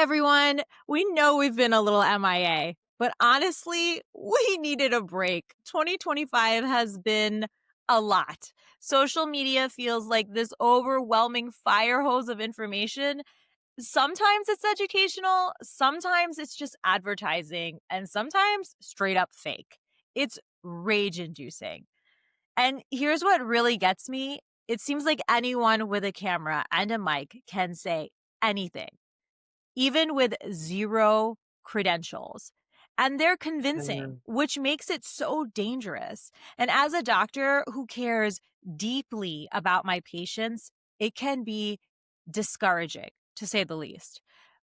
everyone. We know we've been a little MIA, but honestly, we needed a break. 2025 has been a lot. Social media feels like this overwhelming fire hose of information. Sometimes it's educational, sometimes it's just advertising, and sometimes straight up fake. It's rage inducing. And here's what really gets me. It seems like anyone with a camera and a mic can say anything even with zero credentials. And they're convincing, Mm. which makes it so dangerous. And as a doctor who cares deeply about my patients, it can be discouraging, to say the least.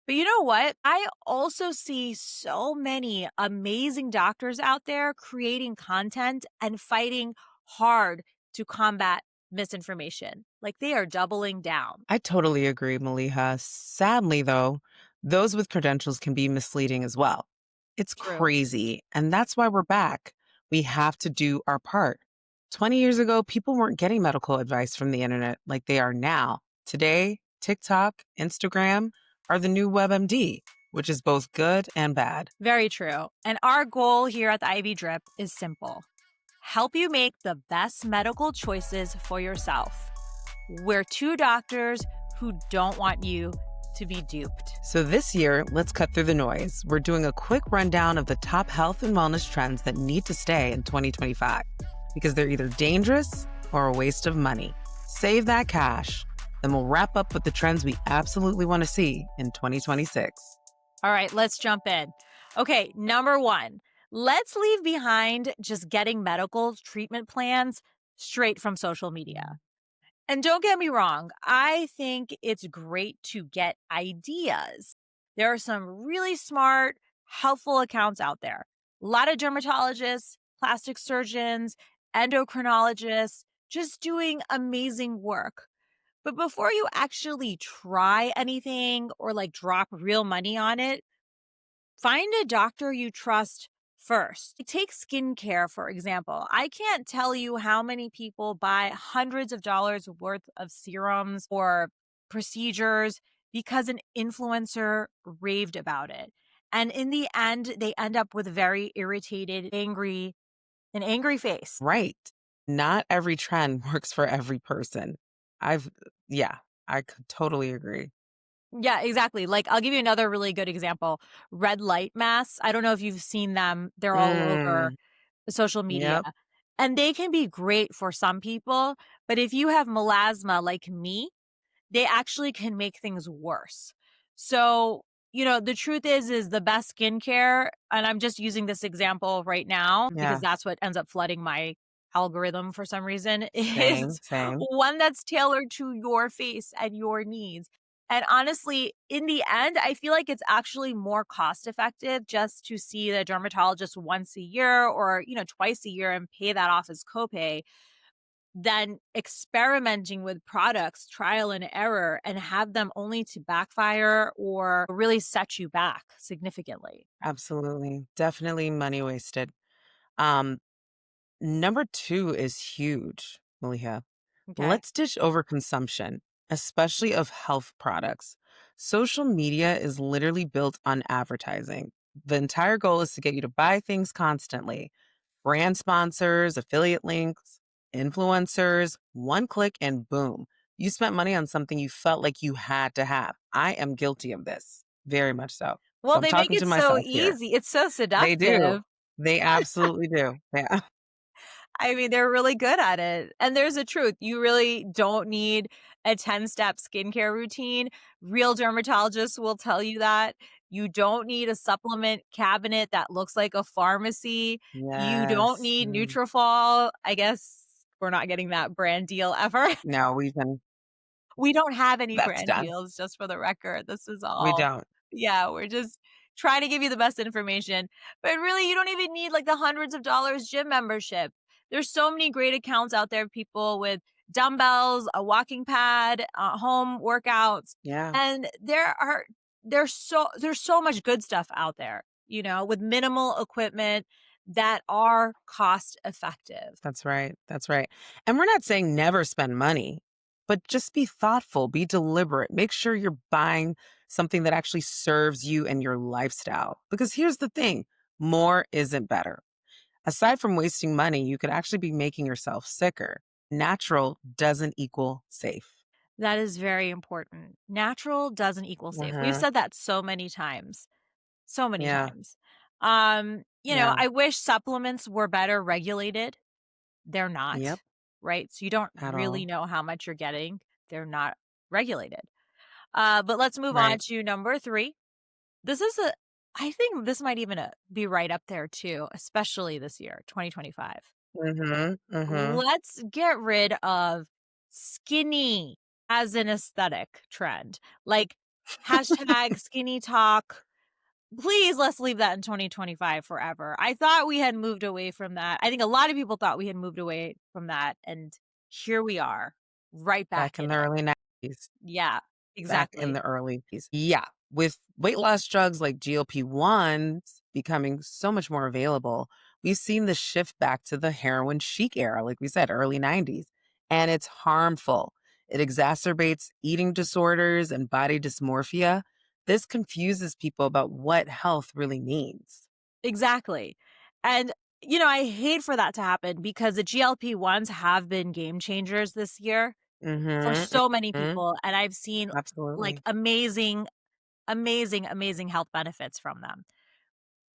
But you know what? I also see so many amazing doctors out there creating content and fighting hard to combat misinformation. Like they are doubling down. I totally agree, Maleeha. Sadly, though, those with credentials can be misleading as well. It's True. crazy. And that's why we're back. We have to do our part. 20 years ago, people weren't getting medical advice from the internet like they are now. Today, TikTok, Instagram are the new WebMD, which is both good and bad. Very true. And our goal here at the IV Drip is simple: help you make the best medical choices for yourself. We're two doctors who don't want you to be duped. So this year, let's cut through the noise. We're doing a quick rundown of the top health and wellness trends that need to stay in 2025 because they're either dangerous or a waste of money. Save that cash. Then we'll wrap up with the trends we absolutely want to see in 2026. All right, let's jump in. Okay, number one, let's leave behind just getting medical treatment plans straight from social media. And don't get me wrong, I think it's great to get ideas. There are some really smart, helpful accounts out there. A lot of dermatologists, plastic surgeons, endocrinologists just doing amazing work. But before you actually try anything or like drop real money on it, find a doctor you trust first. Take skincare, for example. I can't tell you how many people buy hundreds of dollars worth of serums or procedures because an influencer raved about it. And in the end, they end up with very irritated, an angry face. Right. Not every trend works for every person. I've, yeah, I could totally agree. Yeah, exactly. Like, I'll give you another really good example. Red light masks. I don't know if you've seen them. They're all over Mm, social media. yep. And they can be great for some people, but if you have melasma like me, they actually can make things worse. So, the truth is the best skincare, and I'm just using this example right now because Yeah. that's what ends up flooding my algorithm for some reason, Same, is same. one that's tailored to your face and your needs. And honestly, in the end, I feel like it's actually more cost effective just to see the dermatologist once a year or, twice a year and pay that off as copay than experimenting with products, trial and error, and have them only to backfire or really set you back significantly. Absolutely. Definitely money wasted. Um, Number two is huge, Maliha. Okay. Let's ditch overconsumption, especially of health products. Social media is literally built on advertising. The entire goal is to get you to buy things constantly. Brand sponsors, affiliate links, influencers, one click, and boom. You spent money on something you felt like you had to have. I am guilty of this, very much so. Well, So I'm they make talking to it so myself here. easy. It's so They do. seductive. They absolutely do. Yeah. I mean, they're really good at it. And there's a truth. You really don't need a 10-step skincare routine. Real dermatologists will tell you that. You don't need a supplement cabinet that looks like a pharmacy. You don't Yes. need Nutrafol. I guess we're not getting that brand deal ever. No, We don't have any that's brand done. deals, just for the record. This is We all, don't. yeah, we're just trying to give you the best information. But really, you don't even need like the hundreds of dollars gym membership. There's so many great accounts out there, people with dumbbells, a walking pad, home workouts. Yeah. And there's so much good stuff out there, with minimal equipment that are cost effective. That's right. That's right. And we're not saying never spend money, but just be thoughtful, be deliberate. Make sure you're buying something that actually serves you and your lifestyle. Because here's the thing, more isn't better. Aside from wasting money, you could actually be making yourself sicker. Natural doesn't equal safe. That is very important. Natural doesn't equal safe. We've Hmm. said that so many times. So many Yeah. times. Yeah. I wish supplements were better regulated. They're not, Yep. right? So you don't At really all. know how much you're getting. They're not regulated. But let's move on Right. to number 3. This is I think this might even be right up there too, especially this year, 2025. Hmm. Hmm. Let's get rid of skinny as an aesthetic trend. Like hashtag skinny talk. Please, let's leave that in 2025 forever. I thought we had moved away from that. I think a lot of people thought we had moved away from that. And here we are, right back Back in in the it. early 90s. Yeah, Back in exactly. the early yeah, with weight loss drugs like GLP-1s becoming so much more available, we've seen the shift back to the heroin chic era, like we said, early 90s, and it's harmful. It exacerbates eating disorders and body dysmorphia. This confuses people about what health really means. Exactly. And, I hate for that to happen because the GLP-1s have been game changers this year for Mhm, so many mhm, people. And I've seen like absolutely. amazing, amazing, amazing health benefits from them.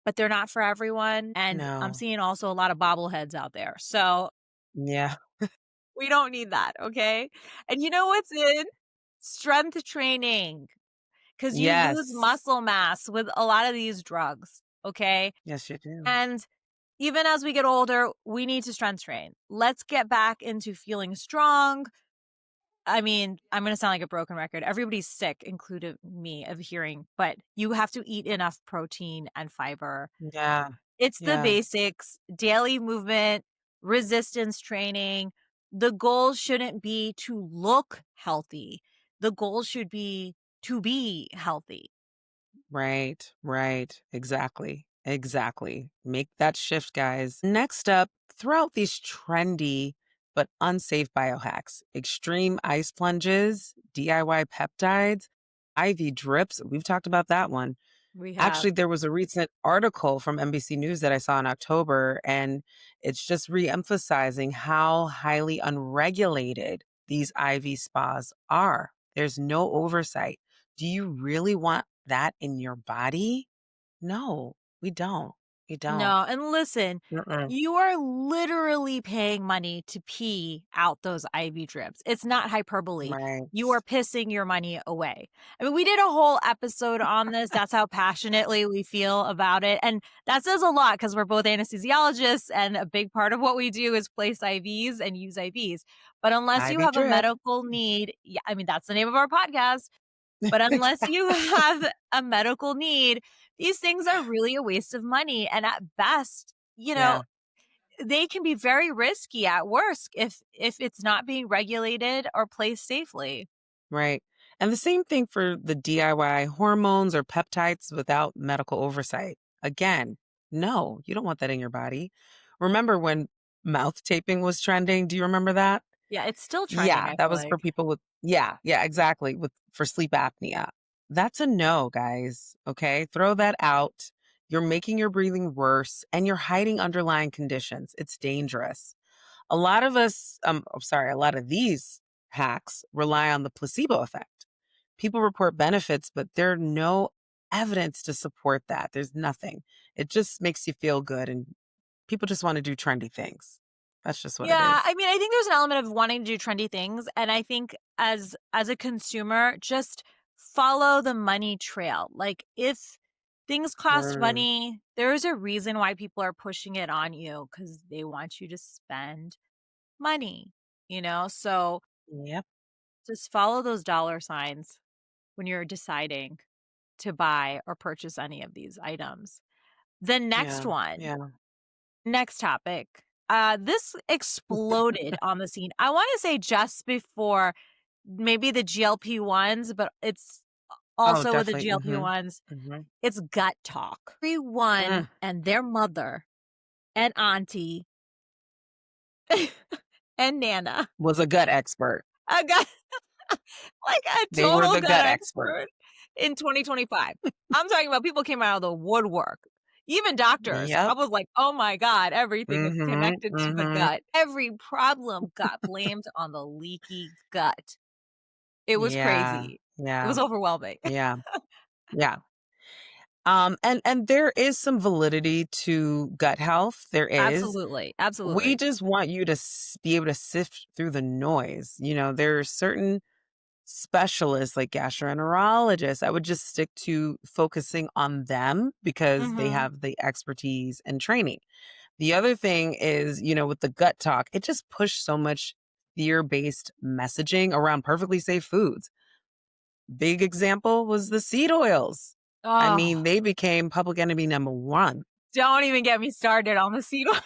But they're not for everyone. And I'm No. seeing also a lot of bobbleheads out there. So Yeah. we don't need that. Okay. And you know what's in? Strength training. Because you lose Yes. muscle mass with a lot of these drugs. Okay. Yes, you do. And even as we get older, we need to strength train. Let's get back into feeling strong. I mean, I'm going to sound like a broken record. Everybody's sick, including me, of hearing, but you have to eat enough protein and fiber. Yeah. It's the Yeah. basics, daily movement, resistance training. The goal shouldn't be to look healthy. The goal should be to be healthy. Right, right. Exactly. Exactly. Make that shift, guys. Next up, throw out these trendy but unsafe biohacks, extreme ice plunges, DIY peptides, IV drips. We've talked about that one. We have. Actually, there was a recent article from NBC News that I saw in October, and it's just re-emphasizing how highly unregulated these IV spas are. There's no oversight. Do you really want that in your body? No, we don't. We don't. No, and listen, Mm-mm. you are literally paying money to pee out those IV drips. It's not hyperbole. Right. You are pissing your money away. I mean, we did a whole episode on this. That's how passionately we feel about it. And that says a lot because we're both anesthesiologists, and a big part of what we do is place IVs and use IVs. But unless you IV have a drip. medical need, yeah, I mean, that's the name of our podcast. But unless you have a medical need, these things are really a waste of money. And at best, Yeah. they can be very risky at worst if it's not being regulated or placed safely. Right. And the same thing for the DIY hormones or peptides without medical oversight. Again, no, you don't want that in your body. Remember when mouth taping was trending? Do you remember that? Yeah, it's still trending, Yeah, I that feel was for like. people with, yeah, yeah, exactly. With for sleep apnea. That's a no, guys. Okay. Throw that out. You're making your breathing worse and you're hiding underlying conditions. It's dangerous. A lot of us, a lot of these hacks rely on the placebo effect. People report benefits, but there are no evidence to support that. There's nothing. It just makes you feel good, and people just want to do trendy things. That's just what it Yeah, is. I mean, I think there's an element of wanting to do trendy things, and I think as a consumer, just follow the money trail. Like if things cost Mm, money, there is a reason why people are pushing it on you because they want you to spend money. So yep. just follow those dollar signs when you're deciding to buy or purchase any of these items. The next Yeah. one, Yeah. next topic. This exploded on the scene. I want to say just before maybe the GLP-1s, but it's Oh, also with the definitely. Mm-hmm. GLP-1s. Mm-hmm. It's gut talk. Everyone Mm, and their mother and auntie and nana was a gut expert. A gut like a They were total the gut gut expert. expert in 2025. I'm talking about people came out of the woodwork. Even doctors. I Yep. was like, "Oh my god, everything is Mhm, connected to the mhm. gut." Every problem got blamed on the leaky gut. It was Yeah, crazy. It yeah, was overwhelming. yeah, yeah. And there is some validity to gut health, there is. Absolutely, We absolutely. just want you to be able to sift through the noise. There are certain specialists like gastroenterologists. I would just stick to focusing on them because they Mhm. have the expertise and training. The other thing is, with the gut talk, it just pushed so much fear-based messaging around perfectly safe foods. Big example was the seed oils. I mean, Oh, they became public enemy number one. don't even get me started on the seed oil.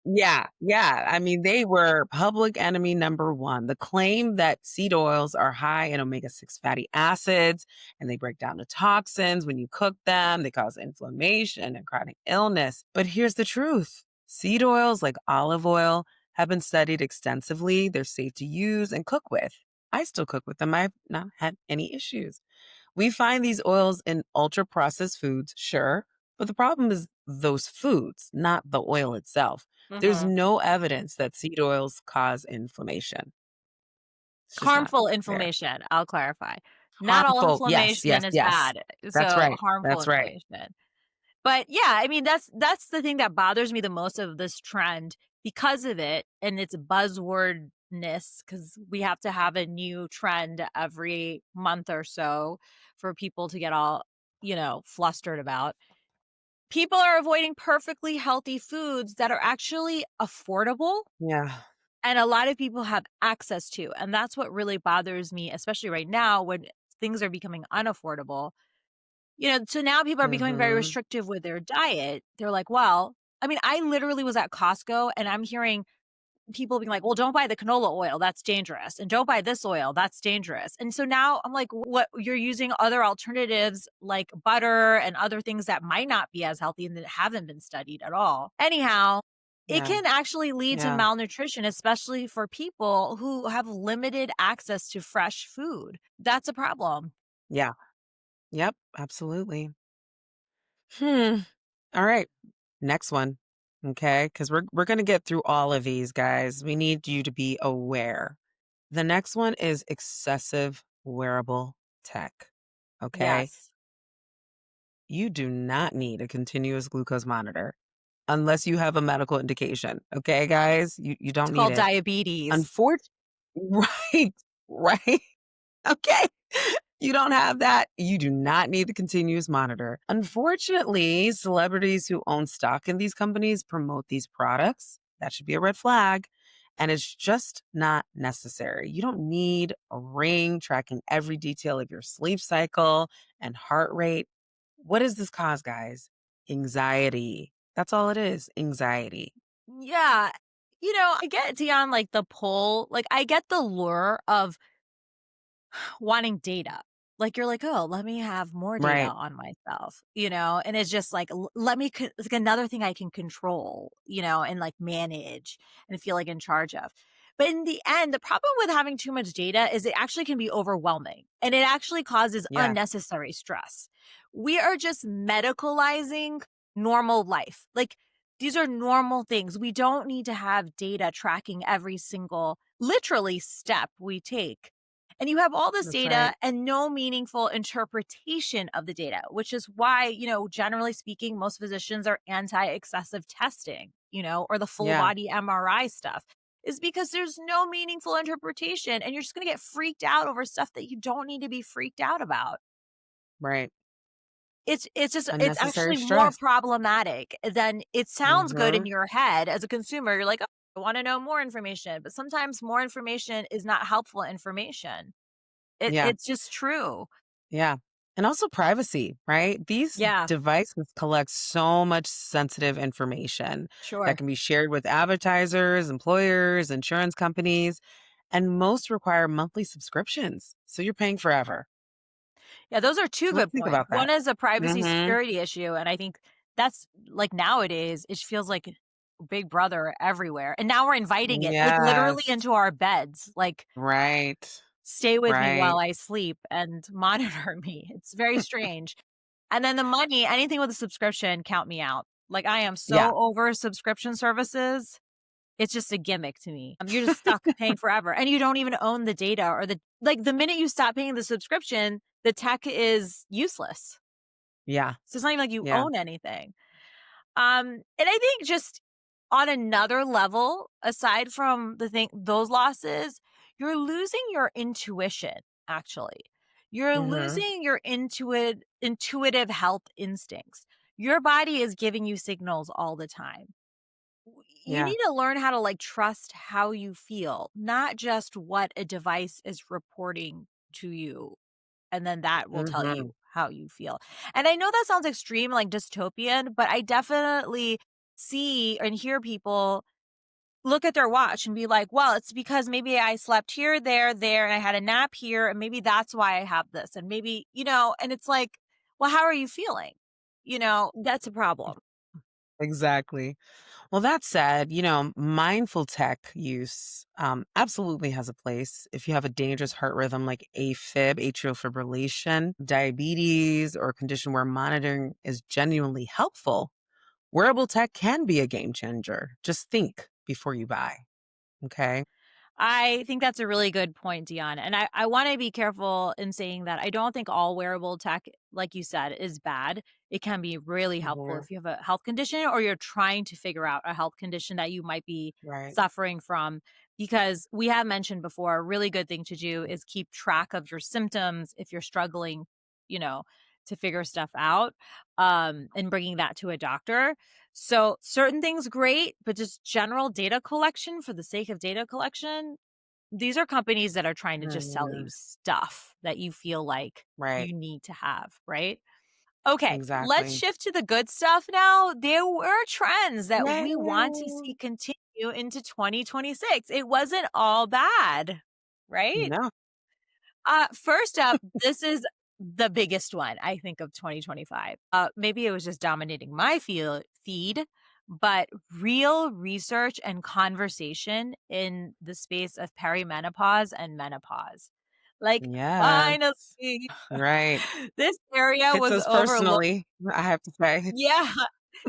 Yeah, yeah. I mean, they were public enemy number one. The claim that seed oils are high in omega-6 fatty acids and they break down the toxins when you cook them, they cause inflammation and chronic illness. But here's the truth: seed oils, like olive oil, have been studied extensively. They're safe to use and cook with. I still cook with them. I've not had any issues. We find these oils in ultra processed foods, sure, but the problem is those foods, not the oil itself. There's Mhm. no evidence that seed oils cause inflammation. It's just not Harmful there. inflammation, I'll clarify. Not all Harmful. Yes, yes, inflammation is yes. bad, That's so right. harmful That's right. inflammation. But yeah, I mean, that's the thing that bothers me the most of this trend because of it and its buzzwordness, because we have to have a new trend every month or so for people to get all, flustered about. People are avoiding perfectly healthy foods that are actually affordable Yeah. and a lot of people have access to. And that's what really bothers me, especially right now when things are becoming unaffordable. So now people are becoming very Mhm. restrictive with their diet. They're like, well, I mean, I literally was at Costco and I'm hearing people being like, well, don't buy the canola oil. That's dangerous. And don't buy this oil. That's dangerous. And so now I'm like, what? You're using other alternatives like butter and other things that might not be as healthy and that haven't been studied at all. Anyhow, it Yeah. can actually lead to Yeah. malnutrition, especially for people who have limited access to fresh food. That's a problem. Yeah. Yep. Absolutely. Hmm. All right. Next one. Okay. Because we're gonna get through all of these, guys. We need you to be aware. The next one is excessive wearable tech. Okay. Yes. You do not need a continuous glucose monitor unless you have a medical indication. Okay, guys? You It's don't need called it. diabetes. Unfortunately, right, right. Okay. You don't have that. You do not need the continuous monitor. Unfortunately, celebrities who own stock in these companies promote these products. That should be a red flag. And it's just not necessary. You don't need a ring tracking every detail of your sleep cycle and heart rate. What does this cause, guys? Anxiety. That's all it is, anxiety. Yeah. I get Dion like the pull. Like I get the lure of wanting data. Like you're like, "Oh, let me have more data Right. on myself," and it's just like, let me it's like another thing I can control, and like manage and feel like in charge of. But in the end, the problem with having too much data is it actually can be overwhelming and it actually causes Yeah. unnecessary stress. We are just medicalizing normal life. Like these are normal things. We don't need to have data tracking every single literally step we take, and you have all this That's right. data and no meaningful interpretation of the data, which is why, generally speaking, most physicians are anti excessive testing, or the full Yeah. body MRI stuff, is because there's no meaningful interpretation and you're just going to get freaked out over stuff that you don't need to be freaked out about. Right. It's Unnecessary actually more stress. problematic than it sounds good in Mhm. your head as a consumer. You're like, oh, I want to know more information, but sometimes more information is not helpful information. Yeah. It's just true. Yeah. And also privacy, right? These Yeah, devices collect so much sensitive information that sure. can be shared with advertisers, employers, insurance companies, and most require monthly subscriptions. So you're paying forever. Yeah, those are 2 So let's good think points. about One that. is a privacy Mhm. security issue, and I think that's like nowadays, it feels like Big Brother everywhere. And now we're inviting it, like, literally Yes. into our beds. Like, Right. stay with me while Right. I sleep and monitor me. It's very strange. And then the money, anything with a subscription, count me out. Like, I am Yeah. so over subscription services. It's just a gimmick to me. You're just stuck paying forever, and you don't even own the data or the minute you stop paying the subscription, the tech is useless. Yeah. So it's not even like you Yeah. own anything. And I think just on another level, aside from those losses, you're losing your intuition, actually. You're Mhm. losing your intuitive health instincts. Your body is giving you signals all the time. You Yeah. need to learn how to like trust how you feel, not just what a device is reporting to you. And then that will tell Mhm. you how you feel. And I know that sounds extreme, like dystopian, but I definitely see and hear people look at their watch and be like, well, it's because maybe I slept here, there, and I had a nap here. And maybe that's why I have this. And maybe, and it's like, well, how are you feeling? That's a problem. Exactly. Well, that said, mindful tech use absolutely has a place. If you have a dangerous heart rhythm like AFib, atrial fibrillation, diabetes, or a condition where monitoring is genuinely helpful, wearable tech can be a game changer. Just think before you buy. Okay. I think that's a really good point, Dion. And I want to be careful in saying that I don't think all wearable tech, like you said, is bad. It can be really helpful Hmm. if you have a health condition or you're trying to figure out a health condition that you might be Right. suffering from. Because we have mentioned before, a really good thing to do is keep track of your symptoms if you're struggling, you know, to figure stuff out, and bringing that to a doctor. So certain things great, but just general data collection for the sake of data collection, these are companies that are trying to just sell you Mhm. stuff that you feel like Right. you need to have, right? Okay, let's Exactly. shift to the good stuff now. There were trends that we want to Yay. see continue into 2026. It wasn't all bad, right? No. First up, this is the biggest one, I think, of 2025. Maybe it was just dominating my feed, but real research and conversation in the space of perimenopause and menopause. Like, Yes. finally, Right. this area Hits was us overlooked. personally, I have to say. Yeah,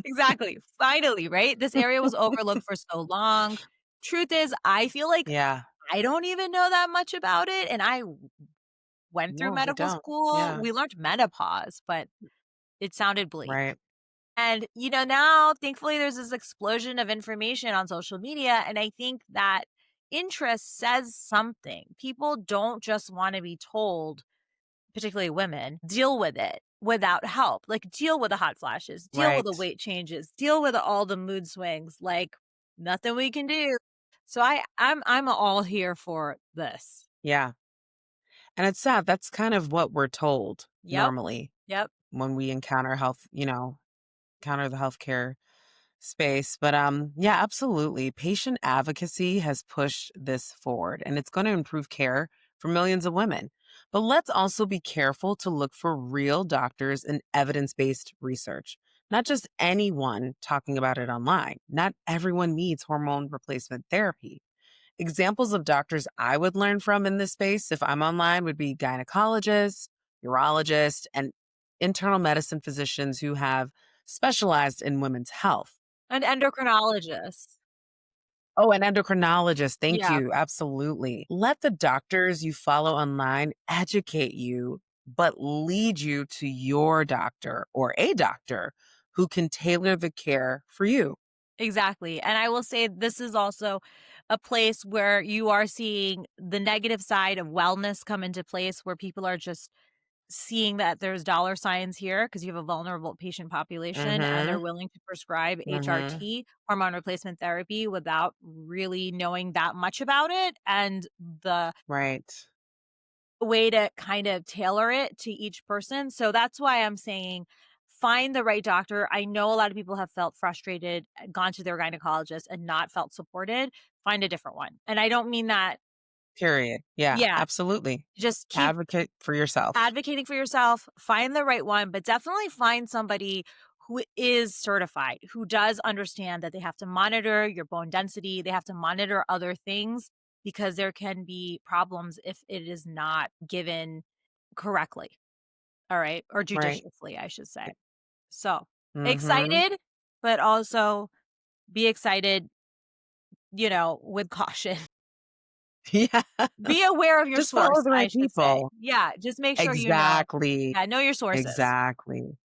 exactly. Finally, right? This area was overlooked for so long. Truth is, I feel like Yeah. I don't even know that much about it. And I went through No, you medical don't. school. Yeah. We learned menopause, but it sounded bleak. Right. And, now thankfully there's this explosion of information on social media. And I think that interest says something. People don't just want to be told, particularly women, deal with it without help. Like, deal with the hot flashes, deal with the Right. weight changes, deal with all the mood swings. Like, nothing we can do. So I'm all here for this. Yeah. And it's sad, that's kind of what we're told Yep. normally Yep. when we encounter encounter the healthcare space. But yeah, absolutely. Patient advocacy has pushed this forward and it's going to improve care for millions of women. But let's also be careful to look for real doctors and evidence-based research. Not just anyone talking about it online. Not everyone needs hormone replacement therapy. Examples of doctors I would learn from in this space if I'm online would be gynecologists, urologists, and internal medicine physicians who have specialized in women's health. An endocrinologist. Oh, and endocrinologists. Thank Yeah. you. Absolutely. Let the doctors you follow online educate you, but lead you to your doctor or a doctor who can tailor the care for you. Exactly. And I will say this is also a place where you are seeing the negative side of wellness come into place where people are just seeing that there's dollar signs here because you have a vulnerable patient population and they're Mhm. willing to prescribe Mhm. HRT, hormone replacement therapy, without really knowing that much about it. And the Right. way to kind of tailor it to each person. So that's why I'm saying find the right doctor. I know a lot of people have felt frustrated, gone to their gynecologist and not felt supported. Find a different one. And I don't mean that, Period. Yeah, yeah, absolutely. just keep Advocate for yourself. advocating for yourself, find the right one, but definitely find somebody who is certified, who does understand that they have to monitor your bone density, they have to monitor other things because there can be problems if it is not given correctly. All right, or Right. judiciously, I should say. So, Mhm. excited, but also be excited, with caution. Yeah. Be aware of your Just follow source, the I right should say. people. Yeah, just make sure you know. Exactly. Yeah, know your sources. Exactly.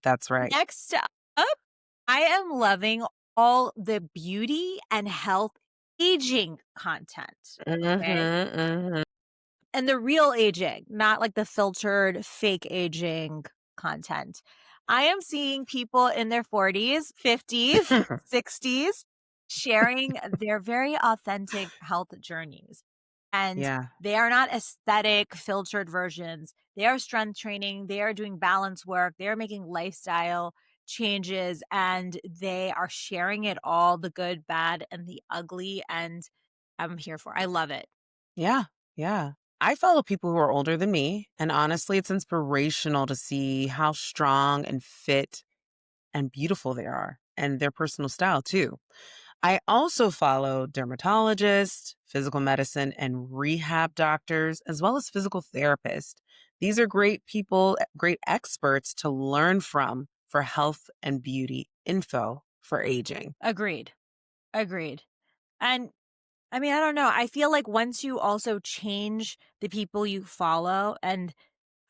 That's right. Next up, I am loving all the beauty and health aging content, Mhm, okay? mhm. And the real aging, not like the filtered fake aging content. I am seeing people in their 40s, 50s, 60s sharing their very authentic health journeys. And Yeah. they are not aesthetic filtered versions. They are strength training, they are doing balance work, they are making lifestyle changes, and they are sharing it all, the good, bad, and the ugly. And I'm here for it. I love it. Yeah. Yeah. I follow people who are older than me, and honestly, it's inspirational to see how strong and fit and beautiful they are and their personal style too. I also follow dermatologists, physical medicine and rehab doctors, as well as physical therapists. These are great people, great experts to learn from for health and beauty info for aging. Agreed. Agreed. And I mean, I don't know. I feel like once you also change the people you follow and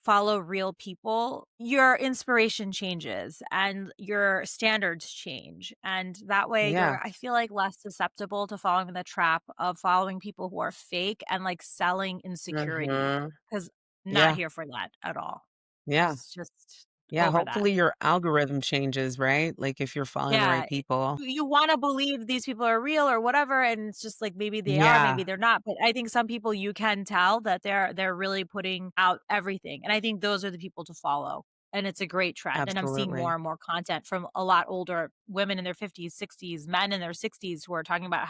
follow real people, your inspiration changes and your standards change. And that way Yeah. you're, I feel like, less susceptible to falling in the trap of following people who are fake and like selling insecurity. Hmm. Because not Yeah. here for that at all. Yeah. Just Yeah. over that. Hopefully your algorithm changes, right? Like if you're following the Yeah, right people. you wanna believe these people are real or whatever, and it's just like maybe they are, maybe Yeah. they're not, but I think some people you can tell that they're really putting out everything, and I think those are the people to follow, and it's a great trend, and I'm seeing more Absolutely. and more content from a lot older women in their 50s, 60s, men in their 60s who are talking about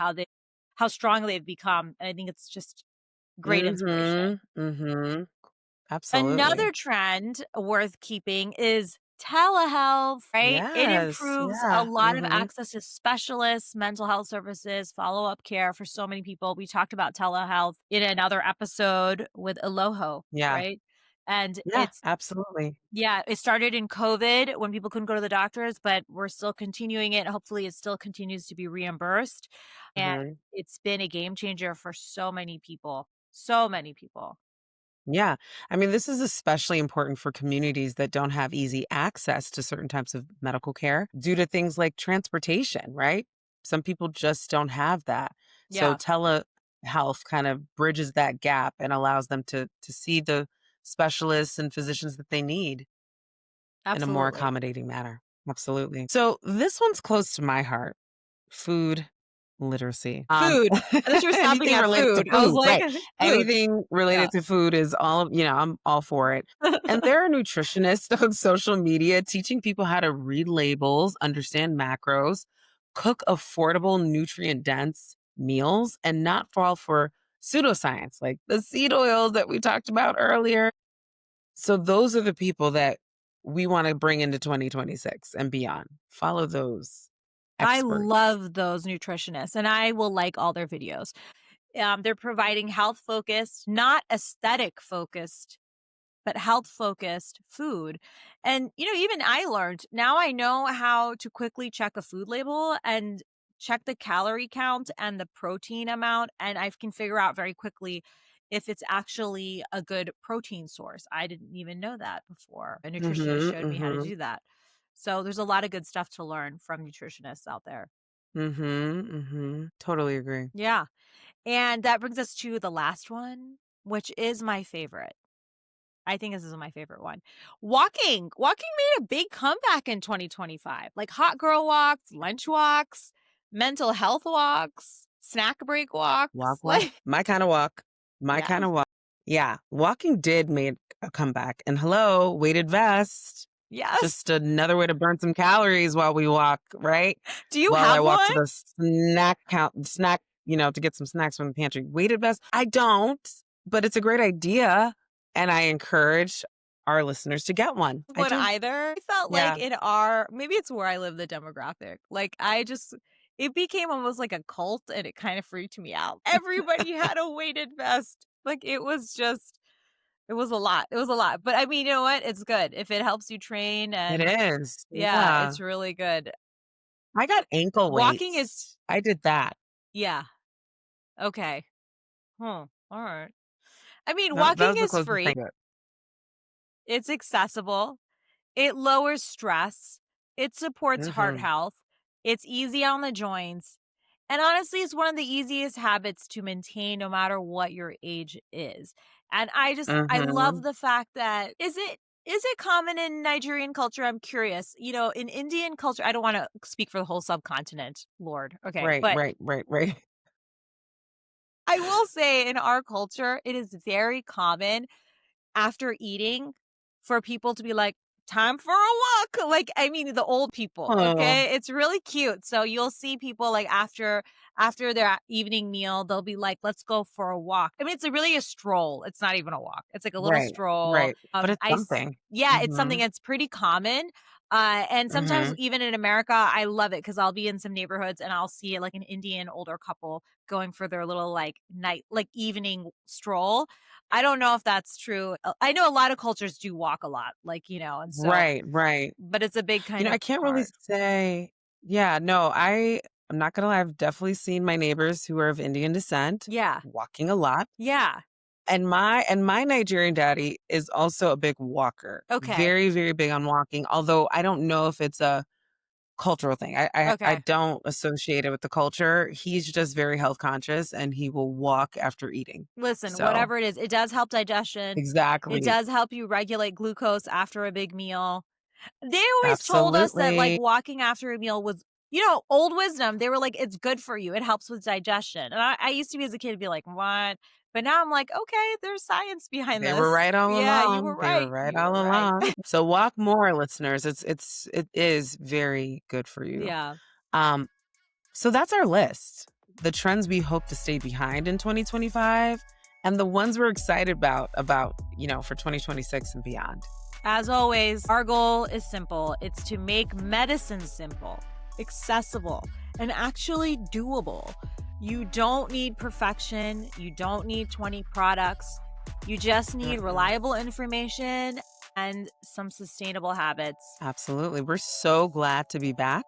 how strong they've become, and I think it's just great inspiration. Mhm. Mhm. Another Absolutely. trend worth keeping is telehealth, right? It Yes. improves a Yeah. lot of Mhm. access to specialists, mental health services, follow-up care for so many people. We talked about telehealth in another episode with Aloho, Yeah. right? And Yeah, absolutely. yeah, it started in COVID when people couldn't go to the doctors, but we're still continuing it. Hopefully, it still continues to be reimbursed. And Mhm. it's been a game changer for so many people. So many people. Yeah. I mean, this is especially important for communities that don't have easy access to certain types of medical care due to things like transportation, right? Some people just don't have that. So Yeah, telehealth kind of bridges that gap and allows them to see the specialists and physicians that they need in a more absolutely. accommodating manner. Absolutely. So this one's close to my heart. Food literacy. Food. I thought you were stopping Anything at related to food. I was food, like, right. food. Anything Yeah. related to food is I'm all for it. And there are nutritionists on social media teaching people how to read labels, understand macros, cook affordable, nutrient dense meals, and not fall for pseudoscience like the seed oils that we talked about earlier. So those are the people that we want to bring into 2026 and beyond. Follow those I experts. love those nutritionists, and I will like all their videos. They're providing health focused, not aesthetic focused, but health focused food. And, even I learned now I know how to quickly check a food label and check the calorie count and the protein amount. And I can figure out very quickly if it's actually a good protein source. I didn't even know that before. A nutritionist Mhm, showed me how to mhm, do that. So there's a lot of good stuff to learn from nutritionists out there. mhm, mhm. Totally agree. Yeah. And that brings us to the last one, which is my favorite. I think this is my favorite one. Walking. Walking made a big comeback in 2025. Like hot girl walks, lunch walks, mental health walks, snack break walks. Walk, walk. My kinda walk. My Yeah. kinda walk. Yeah, walking did make a comeback, and hello, weighted vest. Yes. Just another way to burn some calories while we walk, right? Do you While I have walk one? to the snack, to get some snacks from the pantry. Weighted vest? I don't, but it's a great idea, and I encourage our listeners to get one. I One do. either. I felt like Yeah. in maybe it's where I live, the demographic. Like it became almost like a cult and it kind of freaked me out. Everybody had a weighted vest. Like it was a lot. It was a lot. But I mean, you know what? It's good. If it helps you train It and is. yeah, Yeah. it's really good. I got ankle Walking is, weights. I did that. yeah. Okay. All right. I mean, That walking was the is closest free. thing to it. It's accessible. It lowers stress. It supports heart Mhm. health. It's easy on the joints. And honestly, it's one of the easiest habits to maintain no matter what your age is. And I love Mhm. the fact that is it common in Nigerian culture? I'm curious. In Indian culture, I don't want to speak for the whole subcontinent, Lord. Okay. Right, But right, right, right. I will say in our culture, it is very common after eating for people to be like, time for a walk. Like, I mean, the old people, Oh, okay? It's really cute. So you'll see people like after their evening meal, they'll be like, let's go for a walk. I mean, it's really a stroll. It's not even a walk. It's like a little right, stroll. right. But it's something. Yeah, it's something Mhm. that's pretty common. And sometimes Mhm. even in America, I love it because I'll be in some neighborhoods and I'll see like an Indian older couple going for their little like evening stroll. I don't know if that's true. I know a lot of cultures do walk a lot, and so, Right, right. but it's a big kind I of can't really part. say. Yeah, no, I'm not gonna lie, I've definitely seen my neighbors who are of Indian descent Yeah. walking a lot. Yeah. And my Nigerian daddy is also a big walker. Okay. Very, very big on walking, although I don't know if it's a cultural thing. I Okay. don't associate it with the culture. He's just very health conscious and he will walk after eating. Listen, So, whatever it is, it does help digestion. It exactly. does help you regulate glucose after a big meal. They always told us that, like, Absolutely. walking after a meal was, old wisdom. They were like, "It's good for you. It helps with digestion." And I used to be as a kid be like, "What?" But now I'm like, "Okay, there's science behind They were this." right all Yeah, you were along. They were right. right You all were right. along. So walk more, listeners. It is very good for you. Yeah. Um, so that's our list. The trends we hope to stay behind in 2025 and the ones we're excited about, for 2026 and beyond. As always, our goal is simple. It's to make medicine simple, accessible, and actually doable. You don't need perfection. You don't need 20 products. You just need Mm-mm. reliable information and some sustainable habits. Absolutely. We're so glad to be back.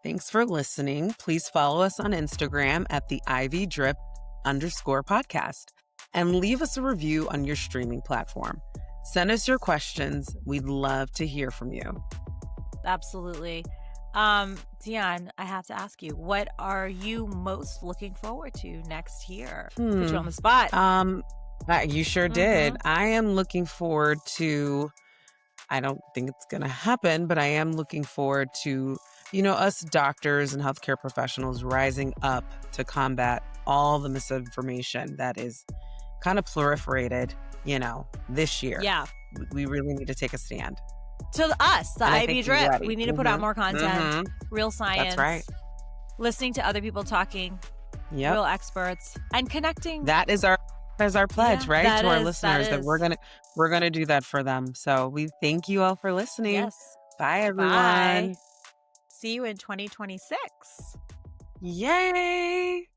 Thanks for listening. Please follow us on Instagram at the Ivy Drip _podcast and leave us a review on your streaming platform. Send us your questions. We'd love to hear from you. Absolutely. Dionne, I have to ask you, what are you most looking forward to next year? Put you Hmm. on the spot. You sure Mm-hmm. did. I am looking forward to, I don't think it's going to happen, but I am looking forward to, us doctors and healthcare professionals rising up to combat all the misinformation that is kind of proliferated, this year. Yeah. We really need to take a stand. To us, the And I Ivy think you're Drip. ready. We need to put out Hmm. more content, Hmm. real That's right. science, listening to other people talking, Yep. real experts, and connecting. That is our pledge, Yeah, right? To our listeners that we're is. gonna do that for them. So we thank you all for listening. Yes. Bye Bye. everyone. See you in 2026. Yay!